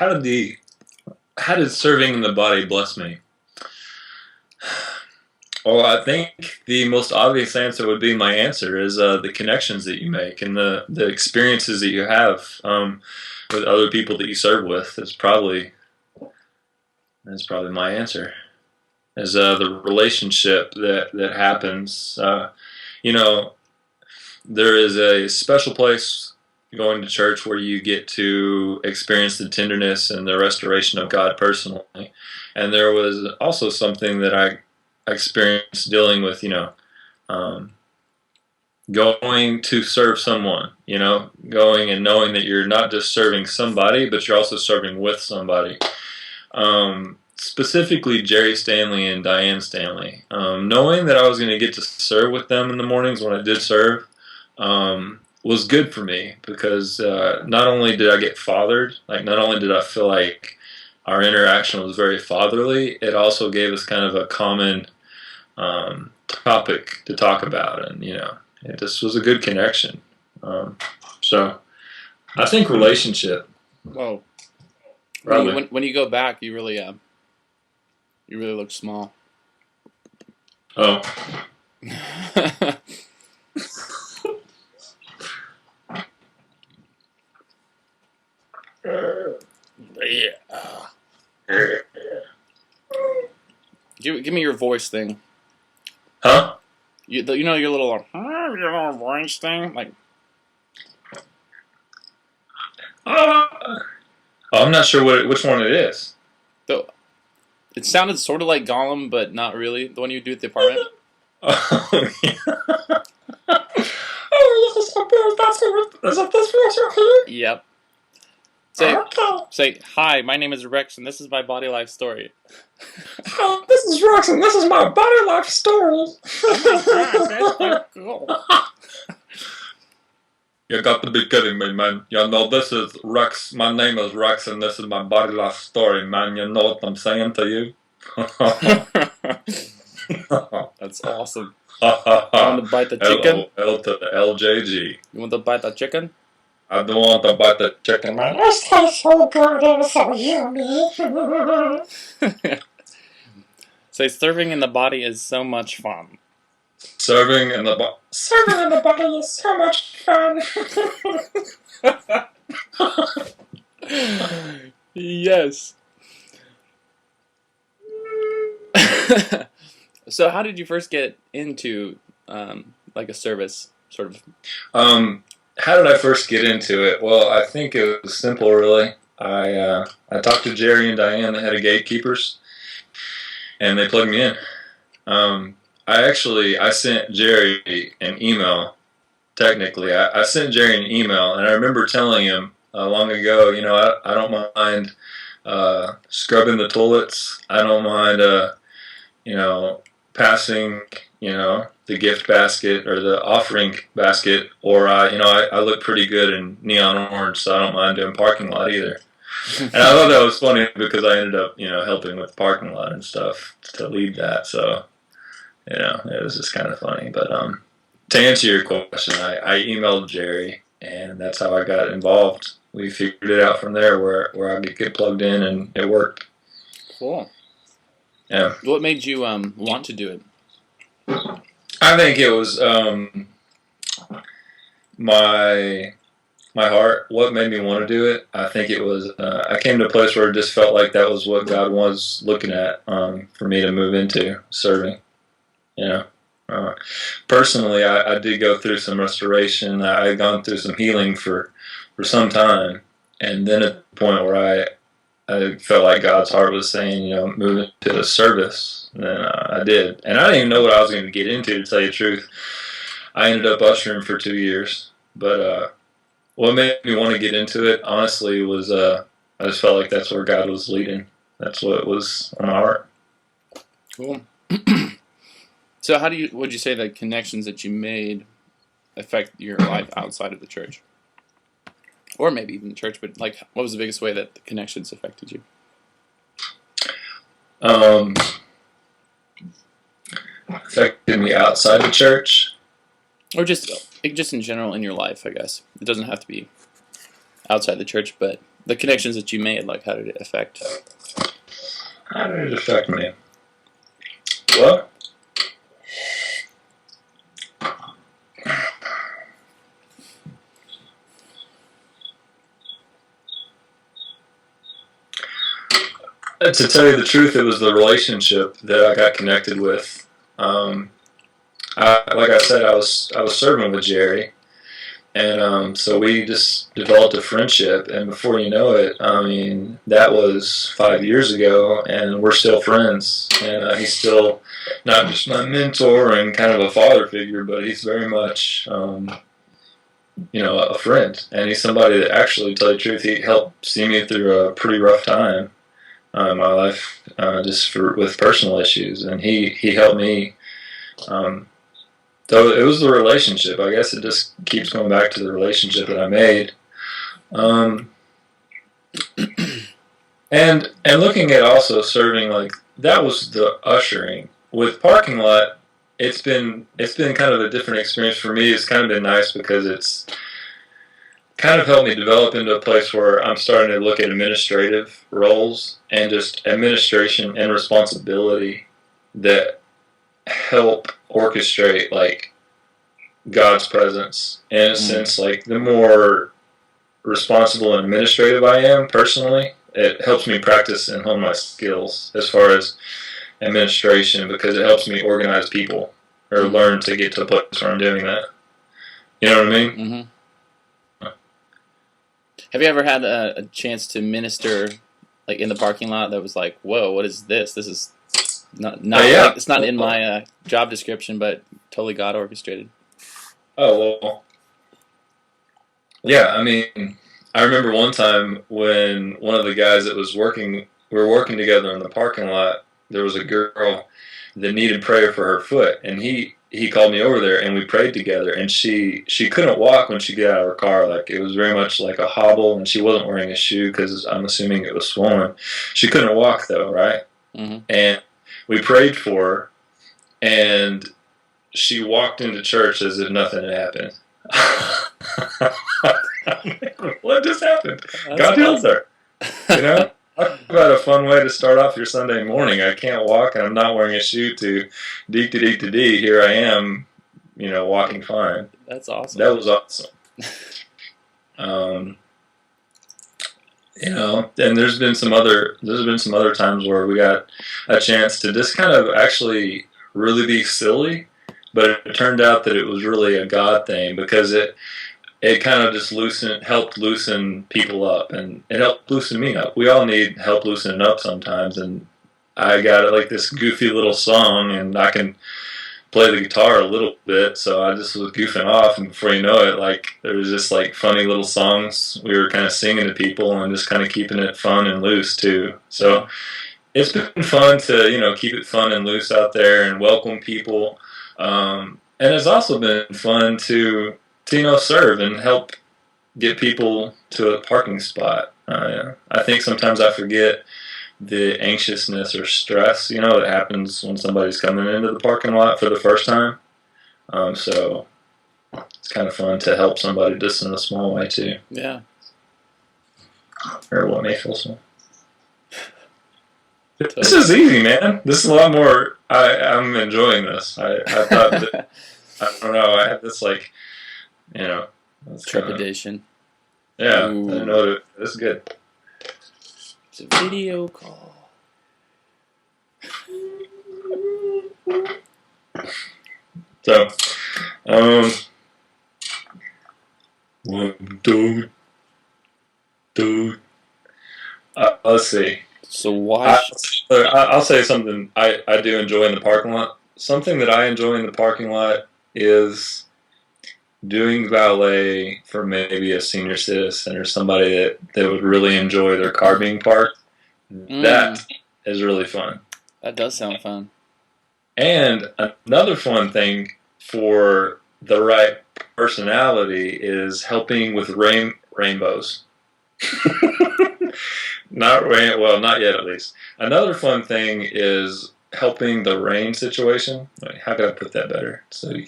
how did serving in the body bless me? Well, I think the most obvious answer would be my answer is the connections that you make and the experiences that you have with other people that you serve with is probably my answer. Is the relationship that happens. You know, there is a special place going to church where you get to experience the tenderness and the restoration of God personally. And there was also something that I experienced dealing with, um, going to serve someone, going and knowing that you're not just serving somebody, but you're also serving with somebody. Specifically Jerry Stanley and Diane Stanley. Knowing that I was going to get to serve with them in the mornings when I did serve was good for me because not only did I get fathered, like not only did I feel like our interaction was very fatherly, it also gave us kind of a common topic to talk about, and it just was a good connection. So I think relationship. Whoa. Probably. When you go back, you really look small. Oh. Yeah. Give me your voice thing. Huh? You know your little voice thing, like. I'm not sure which one it is. It sounded sort of like Gollum, but not really. The one you do at the apartment. Oh, yeah. Oh, yes, is this right here? Yep. Okay. Say, hi, my name is Rex, and this is my body life story. Hi, this is Rex, and this is my body life story. Oh my gosh, that's so cool. You got to be kidding me, man. This is Rex. My name is Rex, and this is my body life story, man. You know what I'm saying to you? That's awesome. You want to bite the chicken? L to the LJG. You want to bite the chicken? I don't want to bite the chicken, man. This tastes so good and so yummy. Say, serving in the body is so much fun. Serving in the body is so much fun. Yes. So how did you first get into like a service sort of? How did I first get into it? Well, I think it was simple, really. I talked to Jerry and Diane, the head of gatekeepers, and they plugged me in. I sent Jerry an email. Technically, I sent Jerry an email, and I remember telling him long ago, I don't mind scrubbing the toilets. I don't mind, passing, the gift basket or the offering basket, or I look pretty good in neon orange, so I don't mind doing parking lot either. And I thought that was funny because I ended up, helping with the parking lot and stuff to lead that. So, it was just kind of funny. But to answer your question, I emailed Jerry, and that's how I got involved. We figured it out from there where I could get plugged in, and it worked. Cool. Yeah. What made you want to do it? I think it was my heart. What made me want to do it? I think it was I came to a place where it just felt like that was what God was looking at for me to move into serving. Personally, I did go through some restoration. I had gone through some healing for some time, and then at the point where I felt like God's heart was saying, move into the service. And I did. And I didn't even know what I was going to get into, to tell you the truth. I ended up ushering for 2 years. But what made me want to get into it, honestly, was I just felt like that's where God was leading. That's what was on my heart. Cool. So would you say the connections that you made affect your life outside of the church? Or maybe even the church, but what was the biggest way that the connections affected you? Affected me outside the church? Or just in general in your life, I guess. It doesn't have to be outside the church, but The connections that you made, like how did it affect? How did it affect me? Well, to tell you the truth, it was the relationship that I got connected with. Um, like I said, I was serving with Jerry, and so we just developed a friendship. And before you know it, I mean, that was 5 years ago, and we're still friends. And he's still not just my mentor and kind of a father figure, but he's very much, a friend. And he's somebody that actually, to tell you the truth, he helped see me through a pretty rough time in my life, with personal issues, and he helped me. Um, so it was the relationship. I guess it just keeps going back to the relationship that I made. Um, and looking at also serving, like that was the ushering. With parking lot, it's been kind of a different experience for me. It's kind of been nice because it's kind of helped me develop into a place where I'm starting to look at administrative roles and just administration and responsibility that help orchestrate like God's presence. In a sense, like the more responsible and administrative I am personally, it helps me practice and hone my skills as far as administration because it helps me organize people or learn to get to a place where I'm doing that. You know what I mean? Mm-hmm. Have you ever had a chance to minister like in the parking lot that was like, whoa, what is this? This is not Yeah. like, it's not in my job description, but totally God orchestrated. Oh, well, yeah. I mean, I remember one time when one of the guys that was working, we were working together in the parking lot. There was a girl that needed prayer for her foot, and he called me over there, and we prayed together. And she couldn't walk when she got out of her car. Like it was very much like a hobble, and she wasn't wearing a shoe because I'm assuming it was swollen. She couldn't walk though, right? Mm-hmm. And we prayed for her, and she walked into church as if nothing had happened. What just happened? God healed her. You know? Talk about a fun way to start off your Sunday morning. I can't walk and I'm not wearing a shoe to D. Here I am, walking fine. That's awesome. That was awesome. And there's been some other times where we got a chance to just kind of actually really be silly, but it turned out that it was really a God thing because it kind of just helped loosen people up, and it helped loosen me up. We all need help loosening up sometimes, and I got like this goofy little song, and I can play the guitar a little bit, so I just was goofing off, and before you know it, like there was just like funny little songs we were kind of singing to people, and just kind of keeping it fun and loose too. So it's been fun to keep it fun and loose out there and welcome people, and it's also been fun to serve and help get people to a parking spot. I think sometimes I forget the anxiousness or stress, that happens when somebody's coming into the parking lot for the first time. So it's kind of fun to help somebody just in a small way too. Yeah. Or what may feel small. This is easy, man. This is a lot more. I'm enjoying this. I thought that, I don't know. I had this like, trepidation. Yeah, ooh. I know this is good. It's a video call. So, let's see. So why? I'll say something I do enjoy in the parking lot. Something that I enjoy in the parking lot is doing valet for maybe a senior citizen or somebody that would really enjoy their car being parked. That is really fun. That does sound fun. And another fun thing for the right personality is helping with rainbows. Not yet at least. Another fun thing is helping the rain situation. How can I put that better so you